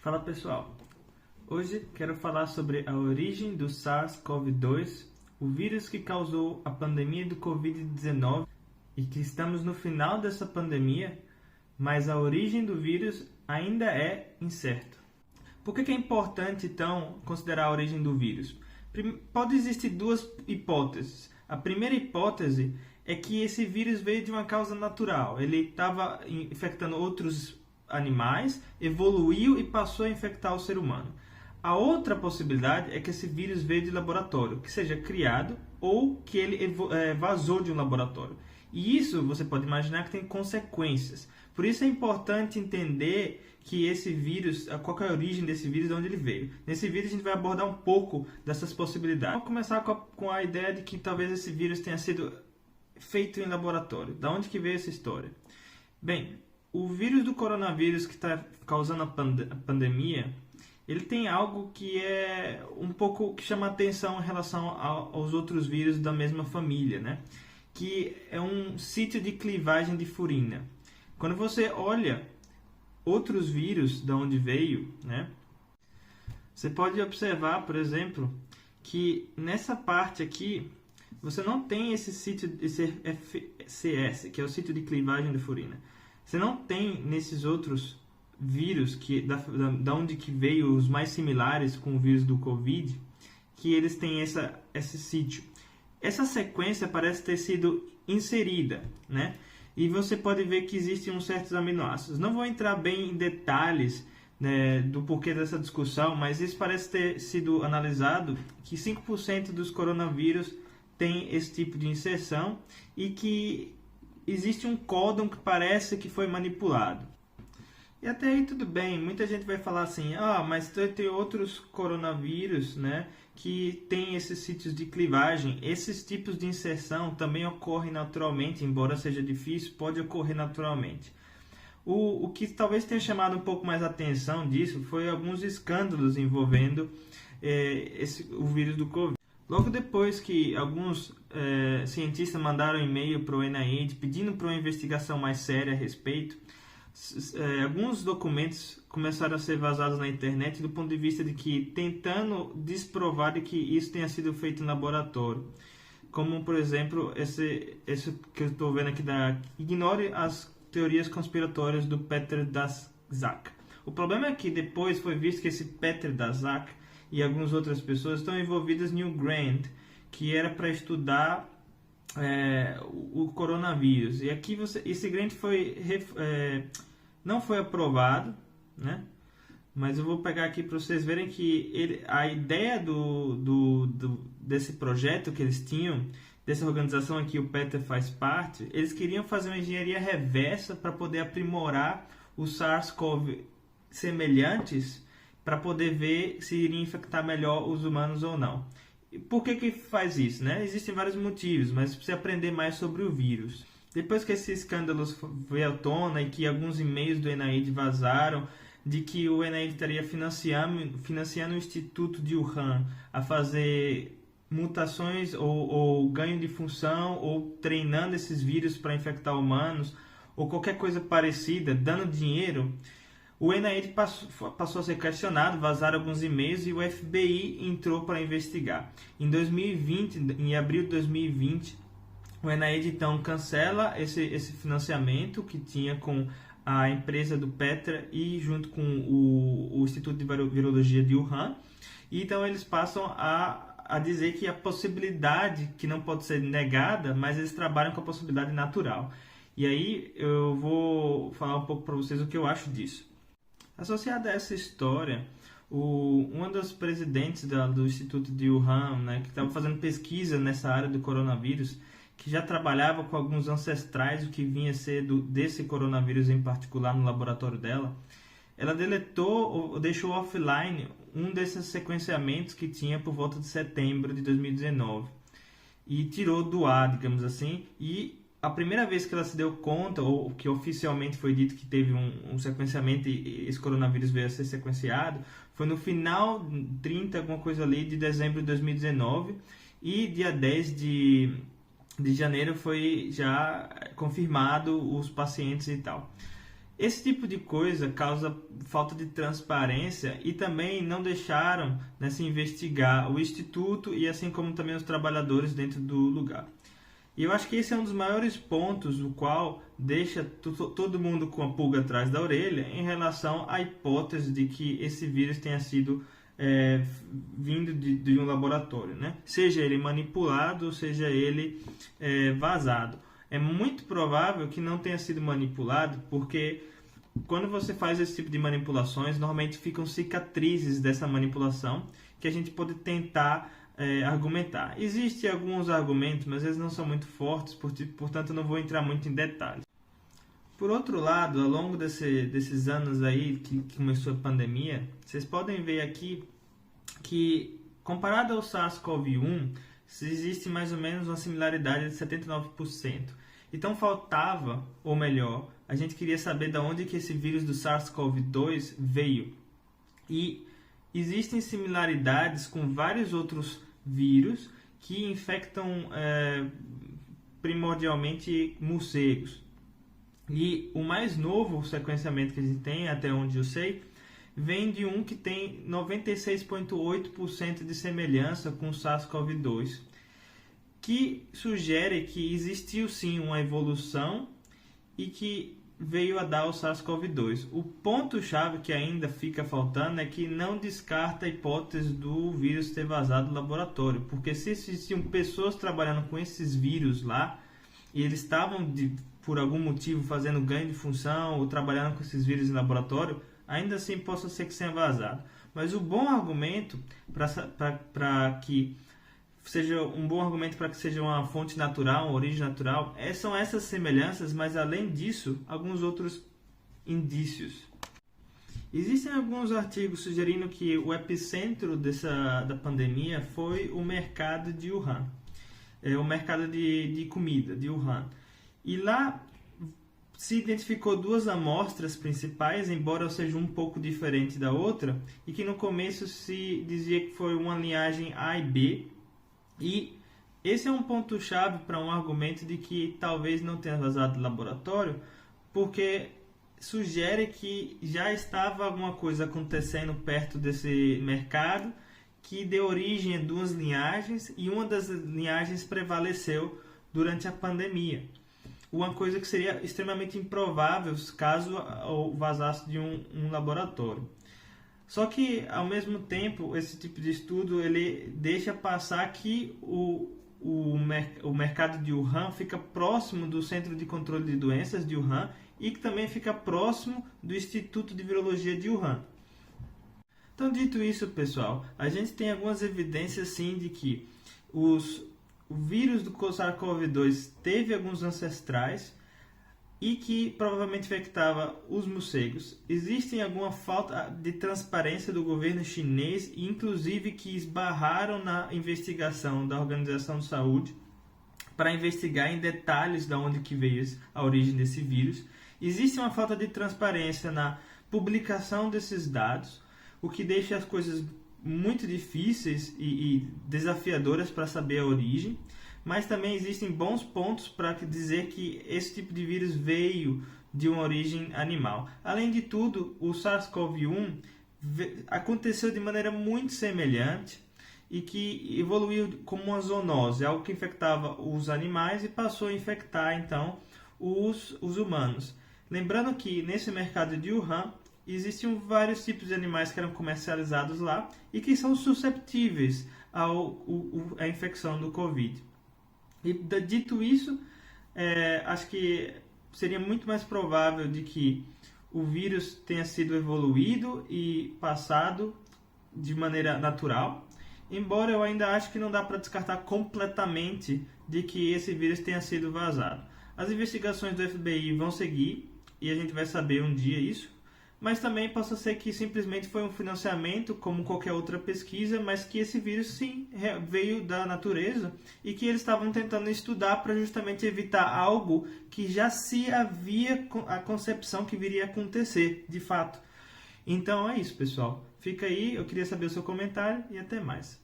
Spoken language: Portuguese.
Fala pessoal, hoje quero falar sobre a origem do SARS-CoV-2, o vírus que causou a pandemia do Covid-19 e que estamos no final dessa pandemia, mas a origem do vírus ainda é incerta. Por que é importante então considerar a origem do vírus? Pode existir duas hipóteses. A primeira hipótese é que esse vírus veio de uma causa natural, ele estava infectando outros animais, evoluiu e passou a infectar o ser humano. A outra possibilidade é que esse vírus veio de laboratório, que seja criado ou que ele vazou de um laboratório. E isso você pode imaginar que tem consequências. Por isso é importante entender que esse vírus, qual é a origem desse vírus, de onde ele veio. Nesse vídeo a gente vai abordar um pouco dessas possibilidades. Vamos começar com a ideia de que talvez esse vírus tenha sido feito em laboratório. Da onde que veio essa história? Bem, o vírus do coronavírus que está causando a pandemia, ele tem algo que é um pouco que chama atenção em relação aos outros vírus da mesma família, né? Que é um sítio de clivagem de furina. Quando você olha outros vírus de onde veio, né? Você pode observar, por exemplo, que nessa parte aqui você não tem esse sítio, esse FCS, que é o sítio de clivagem de furina. Você não tem nesses outros vírus que da onde que veio os mais similares com o vírus do Covid, que eles têm esse sítio. Essa sequência parece ter sido inserida, né? E você pode ver que existem uns certos aminoácidos. Não vou entrar bem em detalhes, né, do porquê dessa discussão, mas isso parece ter sido analisado que 5% dos coronavírus tem esse tipo de inserção e que existe um códon que parece que foi manipulado. E até aí tudo bem, muita gente vai falar assim, mas tem outros coronavírus, né, que tem esses sítios de clivagem. Esses tipos de inserção também ocorrem naturalmente, embora seja difícil, pode ocorrer naturalmente. O que talvez tenha chamado um pouco mais a atenção disso foi alguns escândalos envolvendo o vírus do Covid. Logo depois que alguns cientistas mandaram um e-mail para o NIH pedindo para uma investigação mais séria a respeito, alguns documentos começaram a ser vazados na internet do ponto de vista de que tentando desprovar de que isso tenha sido feito em laboratório. Como, por exemplo, esse que eu estou vendo aqui ignore as teorias conspiratórias do Peter Daszak. O problema é que depois foi visto que esse Peter Daszak e algumas outras pessoas estão envolvidas em um grant que era para estudar o coronavírus. E aqui esse grant não foi aprovado, né? Mas eu vou pegar aqui para vocês verem que a ideia desse projeto que eles tinham, dessa organização aqui o Peter faz parte, eles queriam fazer uma engenharia reversa para poder aprimorar os SARS-CoV semelhantes para poder ver se iria infectar melhor os humanos ou não. E por que faz isso, né? Existem vários motivos, mas precisa aprender mais sobre o vírus. Depois que esses escândalos veio à tona e que alguns e-mails do NIH vazaram de que o NIH estaria financiando o Instituto de Wuhan a fazer mutações ou ganho de função ou treinando esses vírus para infectar humanos ou qualquer coisa parecida, dando dinheiro, o NIH passou a ser questionado, vazaram alguns e-mails e o FBI entrou para investigar. Em 2020, em abril de 2020, o NIH então cancela esse financiamento que tinha com a empresa do Petra e junto com o Instituto de Virologia de Wuhan. E então eles passam a dizer que a possibilidade, que não pode ser negada, mas eles trabalham com a possibilidade natural. E aí eu vou falar um pouco para vocês o que eu acho disso. Associada a essa história, uma das presidentes do Instituto de Wuhan, né, que estava fazendo pesquisa nessa área do coronavírus, que já trabalhava com alguns ancestrais, o que vinha a ser desse coronavírus em particular no laboratório dela, ela deletou ou deixou offline um desses sequenciamentos que tinha por volta de setembro de 2019 e tirou do ar, digamos assim, e a primeira vez que ela se deu conta, ou que oficialmente foi dito que teve um sequenciamento e esse coronavírus veio a ser sequenciado, foi no final 30, alguma coisa ali, de dezembro de 2019, e dia 10 de janeiro foi já confirmado os pacientes e tal. Esse tipo de coisa causa falta de transparência e também não deixaram, né, se investigar o Instituto e assim como também os trabalhadores dentro do lugar. E eu acho que esse é um dos maiores pontos, o qual deixa todo mundo com a pulga atrás da orelha em relação à hipótese de que esse vírus tenha sido vindo de um laboratório, né? Seja ele manipulado, seja ele vazado. É muito provável que não tenha sido manipulado, porque quando você faz esse tipo de manipulações, normalmente ficam cicatrizes dessa manipulação que a gente pode tentar argumentar. Existem alguns argumentos, mas eles não são muito fortes, portanto não vou entrar muito em detalhes. Por outro lado, ao longo desses anos aí que começou a pandemia, vocês podem ver aqui que, comparado ao SARS-CoV-1, existe mais ou menos uma similaridade de 79%. Então faltava, ou melhor, a gente queria saber de onde que esse vírus do SARS-CoV-2 veio. E existem similaridades com vários outros vírus que infectam primordialmente morcegos. E o mais novo sequenciamento que a gente tem, até onde eu sei, vem de um que tem 96,8% de semelhança com o SARS-CoV-2, que sugere que existiu sim uma evolução e que veio a dar o SARS-CoV-2. O ponto-chave que ainda fica faltando é que não descarta a hipótese do vírus ter vazado do laboratório, porque se existiam pessoas trabalhando com esses vírus lá, e eles estavam, por algum motivo, fazendo ganho de função ou trabalhando com esses vírus em laboratório, ainda assim possa ser que tenha vazado. Mas o bom argumento para que seja um bom argumento para que seja uma fonte natural, uma origem natural, são essas semelhanças, mas além disso, alguns outros indícios. Existem alguns artigos sugerindo que o epicentro da pandemia foi o mercado de Wuhan, o mercado de comida de Wuhan. E lá se identificou duas amostras principais, embora seja um pouco diferente da outra, e que no começo se dizia que foi uma linhagem A e B. E esse é um ponto-chave para um argumento de que talvez não tenha vazado do laboratório, porque sugere que já estava alguma coisa acontecendo perto desse mercado que deu origem a duas linhagens e uma das linhagens prevaleceu durante a pandemia. Uma coisa que seria extremamente improvável caso vazasse de um laboratório. Só que, ao mesmo tempo, esse tipo de estudo ele deixa passar que o mercado de Wuhan fica próximo do Centro de Controle de Doenças de Wuhan e que também fica próximo do Instituto de Virologia de Wuhan. Então, dito isso, pessoal, a gente tem algumas evidências sim de que o vírus do SARS-CoV-2 teve alguns ancestrais e que provavelmente infectava os morcegos. Existe alguma falta de transparência do governo chinês, inclusive que esbarraram na investigação da Organização de Saúde para investigar em detalhes de onde que veio a origem desse vírus. Existe uma falta de transparência na publicação desses dados, o que deixa as coisas muito difíceis e desafiadoras para saber a origem. Mas também existem bons pontos para dizer que esse tipo de vírus veio de uma origem animal. Além de tudo, o SARS-CoV-1 aconteceu de maneira muito semelhante e que evoluiu como uma zoonose, algo que infectava os animais e passou a infectar então os humanos. Lembrando que nesse mercado de Wuhan existiam vários tipos de animais que eram comercializados lá e que são susceptíveis à infecção do Covid. E dito isso, acho que seria muito mais provável de que o vírus tenha sido evoluído e passado de maneira natural, embora eu ainda acho que não dá para descartar completamente de que esse vírus tenha sido vazado. As investigações do FBI vão seguir e a gente vai saber um dia isso, mas também possa ser que simplesmente foi um financiamento, como qualquer outra pesquisa, mas que esse vírus sim veio da natureza e que eles estavam tentando estudar para justamente evitar algo que já se havia a concepção que viria a acontecer, de fato. Então é isso, pessoal. Fica aí, eu queria saber o seu comentário e até mais.